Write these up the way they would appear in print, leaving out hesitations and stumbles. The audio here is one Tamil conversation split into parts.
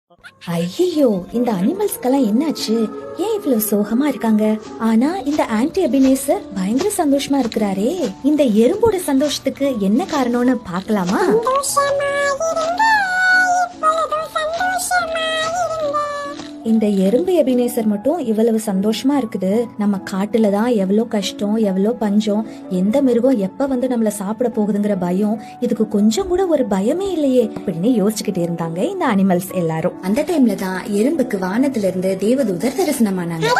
ஐயோ, இந்த அனிமல்ஸ்க்கெல்லாம் என்னாச்சு? ஏன் இவ்வளவு சோகமா இருக்காங்க? ஆனா இந்த ஆன்டி எபினேசர் பயங்கர சந்தோஷமா இருக்கிறாரே. இந்த எறும்போட சந்தோஷத்துக்கு என்ன காரணம்னு பாக்கலாமா? இந்த எறும்பு எபினேசர் மட்டும் இவ்வளவு சந்தோஷமா இருக்குது. நம்ம காட்டுல தான் எவ்வளவு கஷ்டம், எவ்வளவு பஞ்சம், எந்த மிருகம் எப்ப வந்து நம்மள சாப்பிட போகுதுங்கிற பயம், இதுக்கு கொஞ்சம் கூட ஒரு பயமே இல்லையே அப்படின்னு யோசிச்சுக்கிட்டு இருந்தாங்க இந்த அனிமல்ஸ் எல்லாரும். அந்த டைம்ல தான் எறும்புக்கு வானத்துல இருந்து தேவதூதர் தரிசனமானாங்க.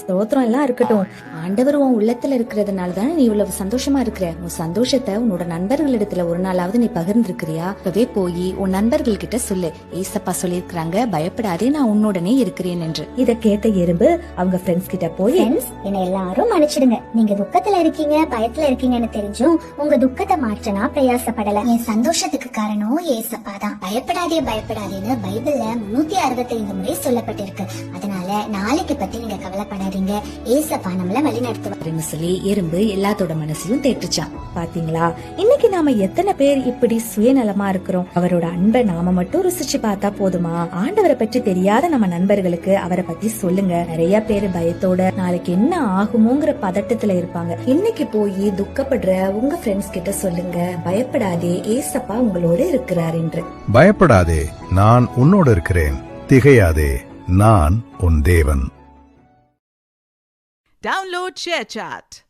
ஸ்தோத்திரம் எல்லாம் இருக்கட்டும், ஆண்டவர் உன் உள்ளத்துல இருக்கிறதுனால தானே நீ இவ்வளவு சந்தோஷமா இருக்கிற. உன் சந்தோஷத்தை உன்னோட நண்பர்களிடத்துல ஒரு நாளாவது நீ பகிர்ந்திருக்கிறியா? இப்பவே போய் உன் நண்பர்கள் கிட்ட சொல்லு, ஏசப்பா சொல்லிருக்காங்க, பயப்படாதே, நான் உன்னோடனே இருக்கிறேன் என்று. இத கேட்ட எறும்பு அவங்க ஃப்ரெண்ட்ஸ் கிட்ட போய், என்ன எல்லாரும் மன்னிச்சிடுங்க, நீங்க துக்கத்துல இருக்கீங்க, பயத்துல இருக்கீங்கன்னு தெரிஞ்சும் உங்க துக்கத்தை மாற்றனா பிரயாசப்படல. என் சந்தோஷத்துக்கு காரணம் ஏசப்பா தான். பயப்படாதே பயப்படாதேன்னு பைபிள்ல 365 முறை சொல்லப்பட்டிருக்கு. அதனால நாளைக்கு பத்தி நீங்க கவலைப்படாதீங்க, ஏசப்பா நம்மள வழி நடத்துவாருன்னு சொல்லி எறும்பு எல்லாத்தோட மனசையும் தேட்டுச்சான். பாத்தீங்களா, இன்னைக்கு நாம எத்தனை பேர் இப்படி சுயநலமா இருக்கிறோம்? அவரோட அன்பை நாம மட்டும் ருசிச்சு பார்த்தா போதுமா? ஆண்டவரை பற்றி தெரியாத நம்ம நண்பர்களுக்கு அவரை பத்தி சொல்லுங்க. நிறைய பேர் பயத்தோட நாளைக்கு என்ன ஆகுமோங்கிற பதட்டத்துல இருப்பாங்க. இன்னைக்கு போய் துக்கப்படுற உங்க ஃப்ரெண்ட்ஸ் கிட்ட சொல்லுங்க, பயப்படாதே, ஏசப்பா உங்களோட இருக்கிறார் என்று. பயப்படாதே, நான் உன்னோடு இருக்கிறேன். திகையாதே, நான் உன் தேவன். Download ShareChat.